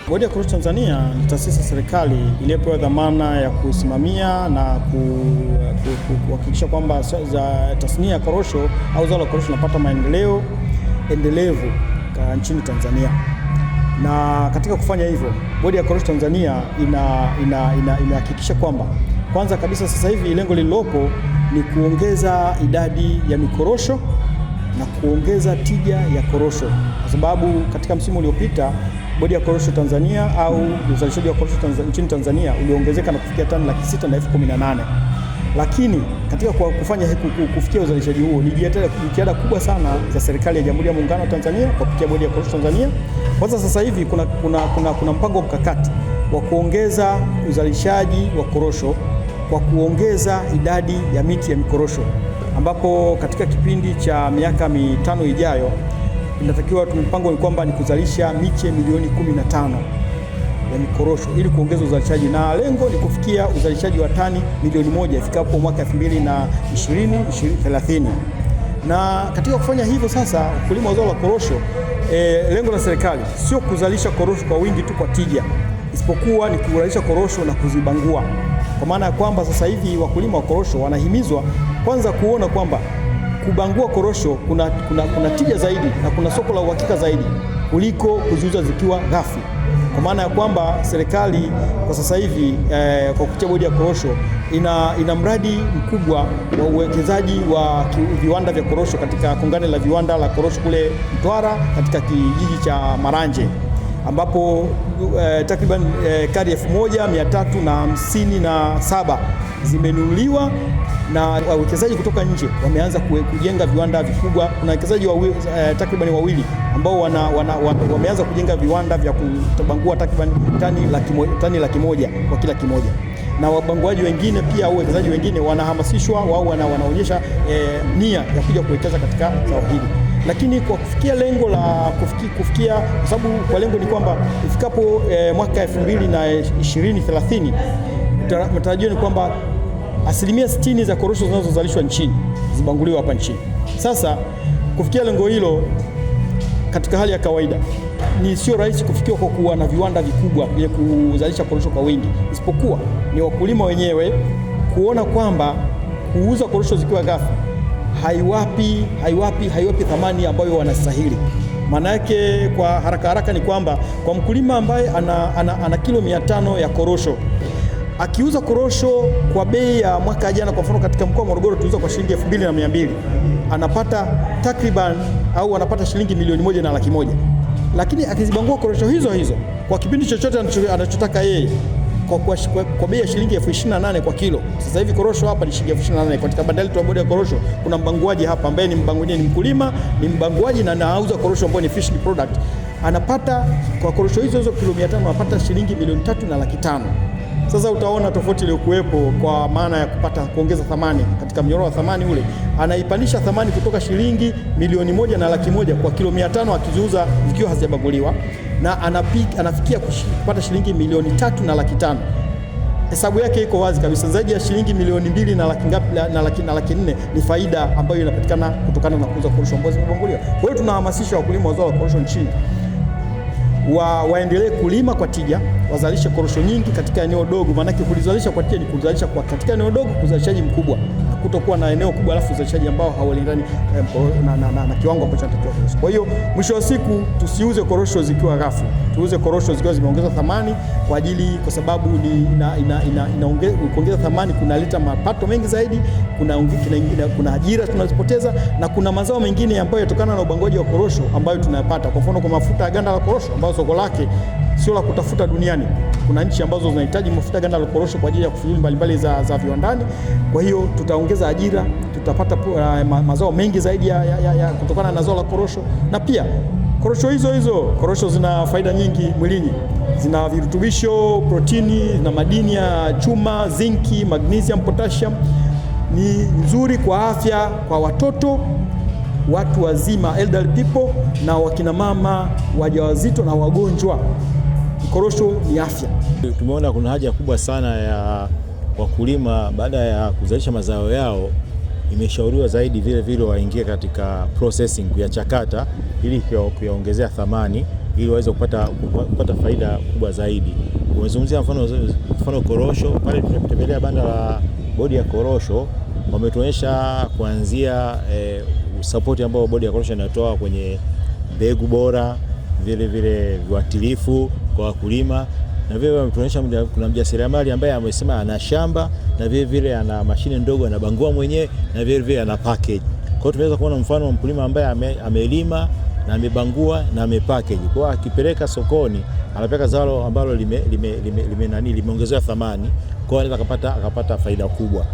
Bodi ya Korosho Tanzania ni taasisi ya serikali iliyopewa dhamana ya kusimamia na kuhakikisha kwamba tasnia ya korosho au zao la korosho linapata maendeleo endelevu nchini Tanzania. Na katika kufanya hivyo, Bodi ya Korosho Tanzania inahakikisha kwamba kwanza kabisa sasa hivi lengo lililopo ni kuongeza idadi ya mikorosho na kuongeza tija ya korosho, kwa sababu katika msimu uliopita Bodi ya Korosho Tanzania au uzalishaji wa korosho nchini Tanzania uliongezeka na kufikia tani 618,018. Lakini katika kufanya kufikia uzalishaji huo ni jitihada kubwa sana za serikali ya Jamhuri ya Muungano wa Tanzania kupitia Bodi ya Korosho Tanzania. Kwanza sasa hivi kuna mpango mkakati wa kuongeza uzalishaji wa korosho kwa kuongeza idadi ya miti ya mikorosho, ambapo katika kipindi cha miaka 5 ijayo inatakiwa mpango ni kwamba ni kuzalisha miche milioni 15 ya mikorosho ili kuongeza uzalishaji, na lengo ni kufikia uzalishaji wa tani milioni 1 ifikapo mwaka 2020-2030. Na katika kufanya hivyo sasa, ukulima wa zao la korosho, lengo la serikali sio kuzalisha korosho kwa wingi tu kwa tija, isipokuwa ni kuzalisha korosho na kuzibangua. Kwa maana ya kwamba sasa hivi wakulima wa korosho wanahimizwa kwanza kuona kwamba kubangua korosho kuna tija zaidi na kuna soko la uhakika zaidi kuliko kuziuza zikiwa ghafi. Kwa maana ya kwamba serikali kwa sasa hivi kwa kupitia Bodi ya Korosho ina mradi mkubwa wa uwekezaji wa viwanda vya korosho katika kongani la viwanda la korosho kule Mtwara katika kijiji cha Maranje, ambapo takriban ekari 1357 zimenunuliwa na wawekezaji kutoka nje wameanza kujenga viwanda vikubwa. Kuna wawekezaji takriban wawili ambao wameanza kujenga viwanda vya kubangua takriban tani 100,000 kwa kila kimoja, na wabanguaji wengine pia au wawekezaji wengine wanahamasishwa wao wanaonyesha nia ya kuja kuwekeza katika zao hili. Lakini kwa kufikia lengo la kufikia kwa sababu kwa lengo ni kwamba ifikapo mwaka 2020-30 matarajio ni kwamba 60% za korosho zinazozalishwa nchini zibanguliwe hapa nchini. Sasa kufikia lengo hilo katika hali ya kawaida ni sio rahisi kufikiwa kwa kuwa na viwanda vikubwa vya kuzalisha korosho kwa wingi, isipokuwa ni wakulima wenyewe kuona kwamba kuuza korosho zikiwa ghafi haiwapi thamani ambayo wanastahili. Maana yake kwa haraka ni kwamba kwa mkulima ambaye ana kilo 500 ya korosho, akiuza korosho kwa bei ya mwaka jana, kwa mfano katika mkoa wa Morogoro tuuza kwa shilingi 2,200, anapata takriban au anapata shilingi milioni 1,100,000. Lakini akizibangua korosho hizo kwa kipindi chochote anachotaka yeye kwa bei ya shilingi 28,000 kwa kilo. Sasa hivi korosho hapa ni shilingi 28,000 katika bandari ya Bodi ya Korosho. Kuna mbanguaji hapa ambaye ni mkulima, ni mbanguaji na anauza korosho ambayo ni finished product. Anapata kwa korosho hizo kilo 500 anapata shilingi milioni 3,500,000. Sasa utaona tofauti iliyokuwepo kwa maana ya kuongeza thamani katika mnyororo wa thamani ule. Anaipandisha thamani kutoka shilingi milioni 1,100,000 kwa kilo 500 akiziuza zikiwa hazijabanguliwa, na anafikia kupata shilingi milioni 3,500,000. Hesabu yake iko wazi kabisa, zaidi ya shilingi milioni 2 na laki 4 ni faida ambayo inapatikana kutokana na kuuza korosho ambazo zimebanguliwa. Kwa hiyo tunahamasisha wakulima wa zao la korosho nchini waendelee kulima kwa tija, wazalishe korosho nyingi katika eneo dogo. Maana yake kulizalisha kwa tija ni kuzalisha katika eneo dogo, kuzalishaji mkubwa, kutokuwa na eneo kubwa alafu uzalishaji ambao hauendani na kiwango ambacho tunatakiwa. Kwa hiyo mwisho wa siku tusiuze korosho zikiwa ghafi, tuuze korosho zikiwa zimeongeza thamani kwa sababu kuongeza thamani kunaleta mapato mengi zaidi, kuna ajira tunazipoteza, na kuna mazao mengine ambayo yatokana na ubanguaji wa korosho ambayo tunayapata. Kwa mfano kwa mafuta ya ganda la korosho ambayo soko lake sio la kutafuta duniani. Kuna nchi ambazo zinahitaji mafuta ganda la korosho kwa ajili ya shughuli mbalimbali za viwandani. Kwa hiyo tutaongeza ajira, tutapata mazao mengi zaidi ya kutokana na zao la korosho. Na pia korosho zina faida nyingi mwilini. Zina virutubisho, protini na madini ya chuma, zinki, magnesium, potassium. Ni nzuri kwa afya kwa watoto, watu wazima, elderly people, na wakina mama, wajawazito na wagonjwa. Korosho ni afya. Tumeona kuna haja kubwa sana ya wakulima baada ya kuzalisha mazao yao, imeshauriwa zaidi vile waingie katika processing, kuyachakata ili kuyaongezea thamani ili waweze kupata faida kubwa zaidi. Umezungumzia mfano korosho. Pale tunatembelea banda la bodi ya korosho, wametuonyesha kuanzia support ambayo bodi ya korosho inatoa kwenye mbegu bora, vile viuatilifu kwa wakulima, na vile wametuonyesha kuna mjasiriamali ambaye amesema ana shamba na vile ana mashine ndogo anabangua mwenyewe na vile ana package. Kwa hiyo tumeweza kuona mfano wa mkulima ambaye amelima na amebangua na amepackage. Kwa hiyo akipeleka sokoni anapeleka zao ambalo limeongezewa thamani, kwa hiyo anaweza akapata faida kubwa.